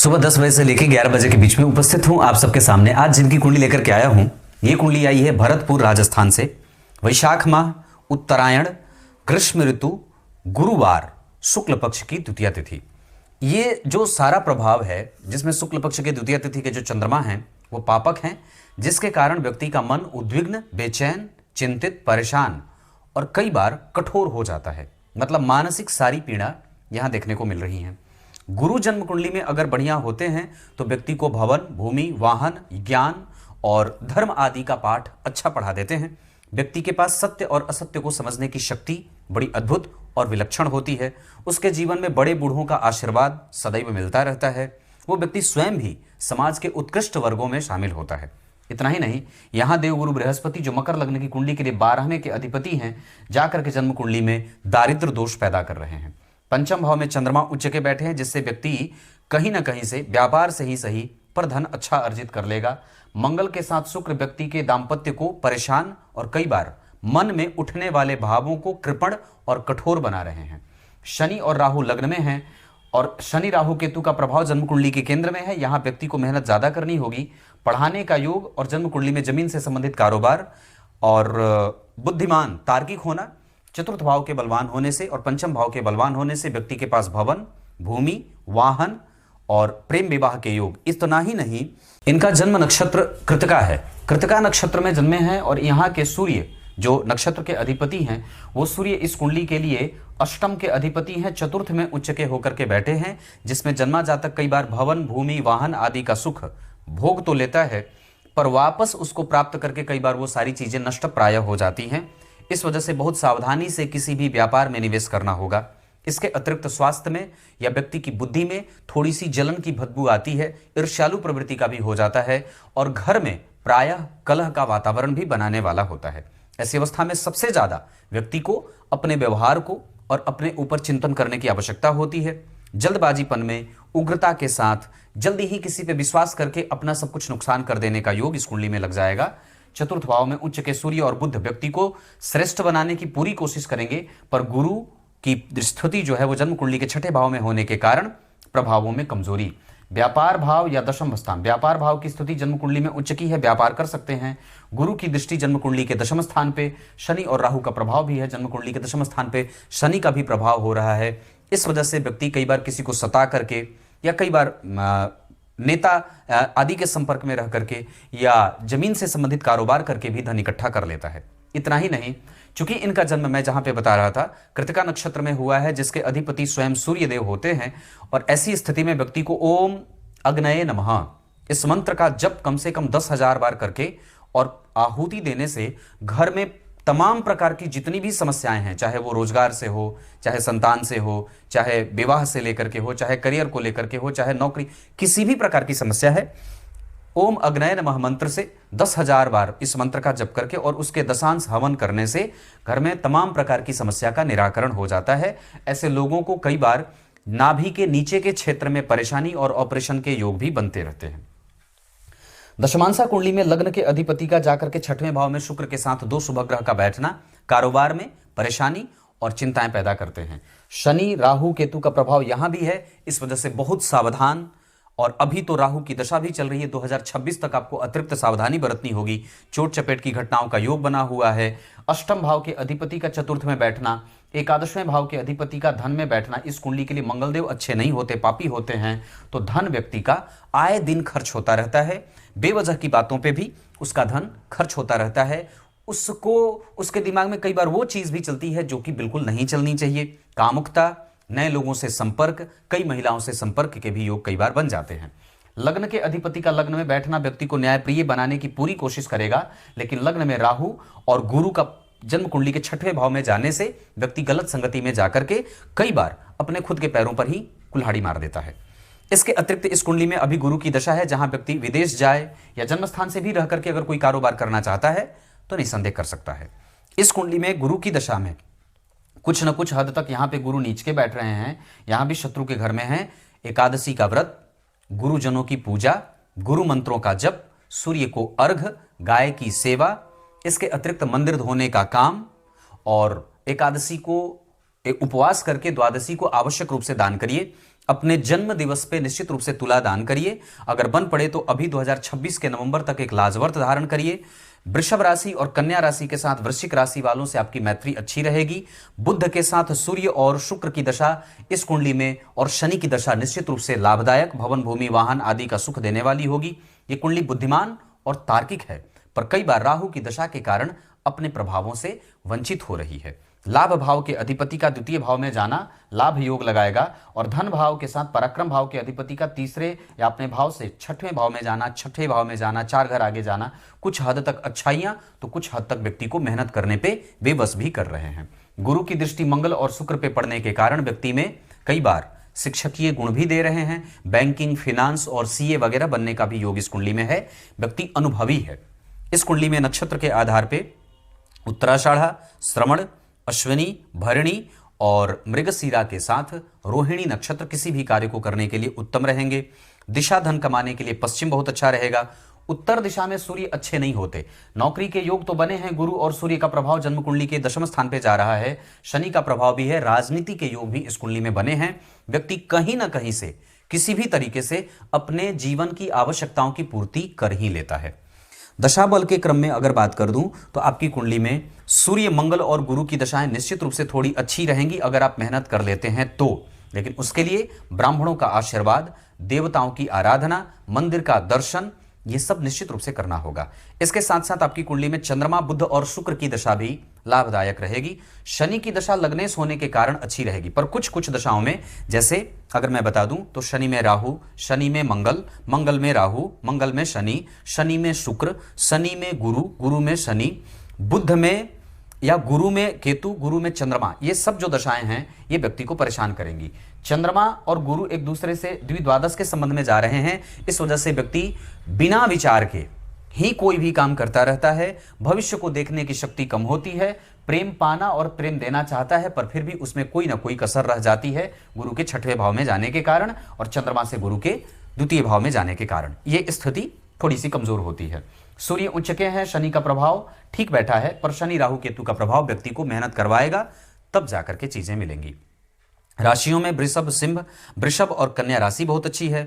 सुबह 10 बजे से लेकर 11 बजे के बीच में उपस्थित हूं आप सबके सामने। आज जिनकी कुंडली लेकर के आया हूं, ये कुंडली आई है भरतपुर राजस्थान से। वैशाख माह, उत्तरायण, ग्रीष्म ऋतु, गुरुवार, शुक्ल पक्ष की द्वितीया तिथि। ये जो सारा प्रभाव है, जिसमें शुक्ल पक्ष के द्वितीया तिथि के जो चंद्रमा हैं वो पापक हैं, जिसके कारण व्यक्ति का मन उद्विग्न, बेचैन, चिंतित, परेशान और कई बार कठोर हो जाता है। मतलब मानसिक सारी पीड़ा यहां देखने को मिल रही है। गुरु जन्म कुंडली में अगर बढ़िया होते हैं तो व्यक्ति को भवन, भूमि, वाहन, ज्ञान और धर्म आदि का पाठ अच्छा पढ़ा देते हैं। व्यक्ति के पास सत्य और असत्य को समझने की शक्ति बड़ी अद्भुत और विलक्षण होती है। उसके जीवन में बड़े बूढ़ों का आशीर्वाद सदैव मिलता रहता है। वो व्यक्ति स्वयं भी समाज के उत्कृष्ट वर्गों में शामिल होता है। इतना ही नहीं, यहाँ देवगुरु बृहस्पति जो मकर लग्न की कुंडली के लिए 12वें के अधिपति हैं, जाकर के जन्म कुंडली में दारिद्र दोष पैदा कर रहे हैं। पंचम भाव में चंद्रमा उच्च के बैठे हैं, जिससे व्यक्ति कहीं ना कहीं से व्यापार से ही सही पर धन अच्छा अर्जित कर लेगा। मंगल के साथ शुक्र व्यक्ति के दाम्पत्य को परेशान और कई बार मन में उठने वाले भावों को कृपण और कठोर बना रहे हैं। शनि और राहु लग्न में हैं और शनि राहु केतु का प्रभाव जन्म कुंडली के केंद्र में है। यहाँ व्यक्ति को मेहनत ज्यादा करनी होगी। पढ़ाने का योग और जन्म कुंडली में जमीन से संबंधित कारोबार और बुद्धिमान, तार्किक होना, चतुर्थ भाव के बलवान होने से और पंचम भाव के बलवान होने से व्यक्ति के पास भवन, भूमि, वाहन और प्रेम विवाह के योग। इतना ही नहीं, इनका जन्म नक्षत्र कृतिका है। कृतिका नक्षत्र में जन्मे हैं और यहाँ के सूर्य जो नक्षत्र के अधिपति हैं, वो सूर्य इस कुंडली के लिए अष्टम के अधिपति हैं, चतुर्थ में उच्च के होकर के बैठे हैं, जिसमें जन्मा जातक कई बार भवन, भूमि, वाहन आदि का सुख भोग तो लेता है, पर वापस उसको प्राप्त करके कई बार वो सारी चीजें नष्ट प्राय हो जाती हैं। इस वजह से बहुत सावधानी से किसी भी व्यापार में निवेश करना होगा। इसके अतिरिक्त स्वास्थ्य में या व्यक्ति की बुद्धि में थोड़ी सी जलन की बदबू आती है, ईर्ष्यालु प्रवृत्ति का भी हो जाता है और घर में प्रायः कलह का वातावरण भी बनाने वाला होता है। ऐसी अवस्था में सबसे ज्यादा व्यक्ति को अपने व्यवहार को और अपने ऊपर चिंतन करने की आवश्यकता होती है। जल्दबाजीपन में, उग्रता के साथ जल्दी ही किसी पे विश्वास करके अपना सब कुछ नुकसान कर देने का योग इस कुंडली में लग जाएगा। चतुर्थ भाव में उच्च के सूर्य और बुध व्यक्ति को श्रेष्ठ बनाने की पूरी कोशिश करेंगे, पर गुरु की स्थिति जो है वो जन्म कुंडली के छठे भाव में होने के कारण प्रभावों में कमजोरी। व्यापार भाव या दशम स्थान, व्यापार भाव की स्थिति जन्म कुंडली में उच्च की है, व्यापार कर सकते हैं। गुरु की दृष्टि जन्म कुंडली के दशम स्थान पे, शनि और राहु का प्रभाव भी है, जन्म कुंडली के दशम स्थान पे शनि का भी प्रभाव हो रहा है। इस वजह से व्यक्ति कई बार किसी को सता करके या कई बार नेता आदि के संपर्क में रह करके या जमीन से संबंधित कारोबार करके भी धन इकट्ठा कर लेता है। इतना ही नहीं, चूंकि इनका जन्म मैं जहां पे बता रहा था कृतिका नक्षत्र में हुआ है, जिसके अधिपति स्वयं सूर्य देव होते हैं, और ऐसी स्थिति में व्यक्ति को ओम अग्नये नमः इस मंत्र का जप कम से कम 10,000 बार करके और आहुति देने से घर में तमाम प्रकार की जितनी भी समस्याएं हैं, चाहे वो रोजगार से हो, चाहे संतान से हो, चाहे विवाह से लेकर के हो, चाहे करियर को लेकर के हो, चाहे नौकरी, किसी भी प्रकार की समस्या है, ओम अग्नये नमः मंत्र से 10,000 बार इस मंत्र का जप करके और उसके दशांश हवन करने से घर में तमाम प्रकार की समस्या का निराकरण हो जाता है। ऐसे लोगों को कई बार नाभि के नीचे के क्षेत्र में परेशानी और ऑपरेशन के योग भी बनते रहते हैं। दशमांशा कुंडली में लग्न के अधिपति का जाकर के छठवें भाव में शुक्र के साथ दो शुभ ग्रह का बैठना कारोबार में परेशानी और चिंताएं पैदा करते हैं। शनि राहु केतु का प्रभाव यहां भी है, इस वजह से बहुत सावधान। और अभी तो राहु की दशा भी चल रही है, 2026 तक आपको अतिरिक्त सावधानी बरतनी होगी। चोट चपेट की घटनाओं का योग बना हुआ है। अष्टम भाव के अधिपति का चतुर्थ में बैठना, एकादशवें भाव के अधिपति का धन में बैठना, इस कुंडली के लिए मंगलदेव अच्छे नहीं होते, पापी होते हैं, तो धन व्यक्ति का आए दिन खर्च होता रहता है। बेवजह की बातों पे भी उसका धन खर्च होता रहता है। उसको उसके दिमाग में कई बार वो चीज भी चलती है जो कि बिल्कुल नहीं चलनी चाहिए। कामुकता, नए लोगों से संपर्क, कई महिलाओं से संपर्क के भी योग कई बार बन जाते हैं। लग्न के अधिपति का लग्न में बैठना व्यक्ति को न्यायप्रिय बनाने की पूरी कोशिश करेगा, लेकिन लग्न में राहु और गुरु का जन्म कुंडली के छठवें भाव में जाने से व्यक्ति गलत संगति में जाकर के कई बार अपने खुद के पैरों पर ही कुल्हाड़ी मार देता है। इसके अतिरिक्त इस कुंडली में अभी गुरु की दशा है, जहां व्यक्ति विदेश जाए या जन्मस्थान से भी रह करके अगर कोई कारोबार करना चाहता है तो निसंदेह कर सकता है। इस कुंडली में गुरु की दशा में कुछ न कुछ हद तक यहाँ पे गुरु नीच के बैठ रहे हैं, यहाँ भी शत्रु के घर में हैं। एकादशी का व्रत, गुरुजनों की पूजा, गुरु मंत्रों का जप, सूर्य को अर्घ, गाय की सेवा, इसके अतिरिक्त मंदिर धोने का काम और एकादशी को उपवास करके द्वादशी को आवश्यक रूप से दान करिए। अपने जन्म दिवस पे निश्चित रूप से तुला दान करिए। अगर बन पड़े तो अभी 2026 के नवंबर तक एक लाजवर्त धारण करिए। वृषभ राशि और कन्या राशि के साथ वृश्चिक राशि वालों से आपकी मैत्री अच्छी रहेगी। बुध के साथ सूर्य और शुक्र की दशा इस कुंडली में और शनि की दशा निश्चित रूप से लाभदायक, भवन भूमि वाहन आदि का सुख देने वाली होगी। ये कुंडली बुद्धिमान और तार्किक है, पर कई बार राहु की दशा के कारण अपने प्रभावों से वंचित हो रही है। लाभ भाव के अधिपति का द्वितीय भाव में जाना लाभ योग लगाएगा और धन भाव के साथ पराक्रम भाव के अधिपति का तीसरे या अपने भाव से छठवें भाव में जाना, छठे भाव में जाना, 4 घर आगे जाना, कुछ हद तक अच्छाइयां तो कुछ हद तक व्यक्ति को मेहनत करने पे बेबस भी कर रहे हैं। गुरु की दृष्टि मंगल और शुक्र पे पड़ने के कारण व्यक्ति में कई बार शिक्षकीय गुण भी दे रहे हैं। बैंकिंग, फिनांस और सीए वगैरह बनने का भी योग इस कुंडली में है। व्यक्ति अनुभवी है। इस कुंडली में नक्षत्र के आधार पे उत्तराषाढ़ा, श्रवण, अश्विनी, भरणी और मृगशीरा के साथ रोहिणी नक्षत्र किसी भी कार्य को करने के लिए उत्तम रहेंगे। दिशा धन कमाने के लिए पश्चिम बहुत अच्छा रहेगा। उत्तर दिशा में सूर्य अच्छे नहीं होते। नौकरी के योग तो बने हैं, गुरु और सूर्य का प्रभाव जन्म कुंडली के दशम स्थान पे जा रहा है, शनि का प्रभाव भी है, राजनीति के योग भी इस कुंडली में बने हैं। व्यक्ति कहीं ना कहीं से किसी भी तरीके से अपने जीवन की आवश्यकताओं की पूर्ति कर ही लेता है। दशा बल के क्रम में अगर बात कर दूं तो आपकी कुंडली में सूर्य, मंगल और गुरु की दशाएं निश्चित रूप से थोड़ी अच्छी रहेंगी अगर आप मेहनत कर लेते हैं तो, लेकिन उसके लिए ब्राह्मणों का आशीर्वाद, देवताओं की आराधना, मंदिर का दर्शन, ये सब निश्चित रूप से करना होगा। इसके साथ साथ आपकी कुंडली में चंद्रमा, बुध और शुक्र की दशा भी लाभदायक रहेगी। शनि की दशा लग्नेश होने के कारण अच्छी रहेगी, पर कुछ कुछ दशाओं में, जैसे अगर मैं बता दूं तो शनि में राहु, शनि में मंगल, मंगल में राहु, मंगल में शनि, शनि में शुक्र, शनि में गुरु, गुरु में शनि, बुध में या गुरु में केतु, गुरु में चंद्रमा, ये सब जो दशाएं हैं ये व्यक्ति को परेशान करेंगी। चंद्रमा और गुरु एक दूसरे से द्विद्वादश के संबंध में जा रहे हैं, इस वजह से व्यक्ति बिना विचार के ही कोई भी काम करता रहता है। भविष्य को देखने की शक्ति कम होती है। प्रेम पाना और प्रेम देना चाहता है, पर फिर भी उसमें कोई ना कोई कसर रह जाती है, गुरु के छठवें भाव में जाने के कारण और चंद्रमा से गुरु के द्वितीय भाव में जाने के कारण यह स्थिति थोड़ी सी कमजोर होती है। सूर्य उच्च के हैं, शनि का प्रभाव ठीक बैठा है, पर शनि राहु केतु का प्रभाव व्यक्ति को मेहनत करवाएगा, तब जाकर के चीजें मिलेंगी। राशियों में वृषभ, सिंह, वृषभ और कन्या राशि बहुत अच्छी है।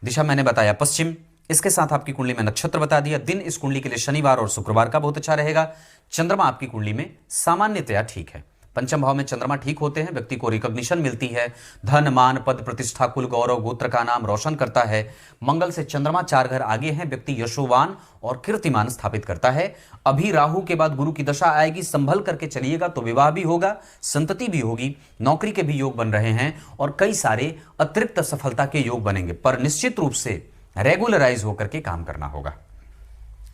दिशा मैंने बताया पश्चिम। इसके साथ आपकी कुंडली में नक्षत्र बता दिया। दिन इस कुंडली के लिए शनिवार और शुक्रवार का बहुत अच्छा रहेगा। चंद्रमा आपकी कुंडली में सामान्यतया ठीक है। पंचम भाव में चंद्रमा ठीक होते हैं, व्यक्ति को रिकॉग्निशन मिलती है, धन, मान, पद, प्रतिष्ठा, कुल, गौरव, गोत्र का नाम रोशन करता है। मंगल से चंद्रमा 4 घर आगे हैं, व्यक्ति यशोवान और कीर्तिमान स्थापित करता है। अभी राहु के बाद गुरु की दशा आएगी, संभल करके चलिएगा तो विवाह भी होगा, संतति भी होगी, नौकरी के भी योग बन रहे हैं और कई सारे अतिरिक्त सफलता के योग बनेंगे, पर निश्चित रूप से रेगुलराइज होकर के काम करना होगा।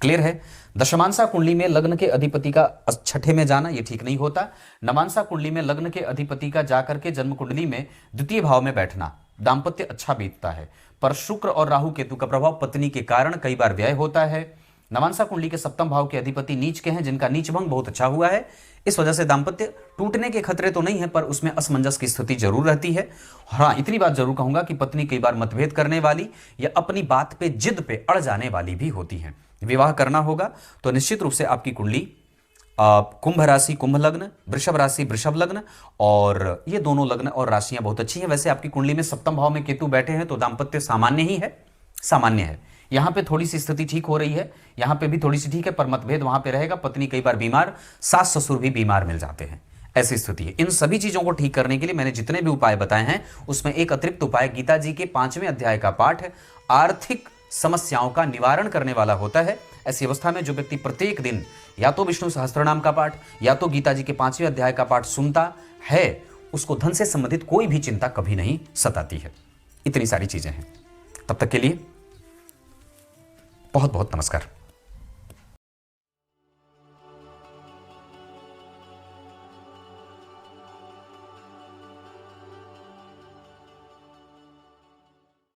क्लियर है। दशमांसा कुंडली में लग्न के अधिपति का छठे में जाना ये ठीक नहीं होता। नवांसा कुंडली में लग्न के अधिपति का जाकर के जन्म कुंडली में द्वितीय भाव में बैठना दाम्पत्य अच्छा बीतता है, पर शुक्र और राहु केतु का प्रभाव पत्नी के कारण कई बार व्यय होता है। नवांसा कुंडली के सप्तम भाव के अधिपति नीच के हैं, जिनका नीच भंग बहुत अच्छा हुआ है, इस वजह से दाम्पत्य टूटने के खतरे तो नहीं है, पर उसमें असमंजस की स्थिति जरूर रहती है। हाँ, इतनी बात जरूर कहूंगा कि पत्नी कई बार मतभेद करने वाली या अपनी बात पे, जिद पे अड़ जाने वाली भी होती है। विवाह करना होगा तो निश्चित रूप से आपकी कुंडली कुंभ राशि, कुंभ लग्न, वृषभ राशि, वृषभ लग्न, और ये दोनों लग्न और राशियां बहुत अच्छी हैं। वैसे आपकी कुंडली में सप्तम भाव में केतु बैठे हैं तो दाम्पत्य सामान्य ही है, सामान्य है। यहां पे थोड़ी सी स्थिति ठीक हो रही है, यहां पे भी थोड़ी सी ठीक है, पर मतभेद वहां पे रहेगा। पत्नी कई बार बीमार, सास ससुर भी बीमार मिल जाते हैं, ऐसी स्थिति है। इन सभी चीजों को ठीक करने के लिए मैंने जितने भी उपाय बताए हैं उसमें एक अतिरिक्त उपाय गीता जी के 5वें अध्याय का पाठ है, आर्थिक समस्याओं का निवारण करने वाला होता है। ऐसी अवस्था में जो व्यक्ति प्रत्येक दिन या तो विष्णु सहस्त्रनाम का पाठ या तो गीता जी के 5वें अध्याय का पाठ सुनता है, उसको धन से संबंधित कोई भी चिंता कभी नहीं सताती है। इतनी सारी चीजें हैं। तब तक के लिए बहुत बहुत नमस्कार।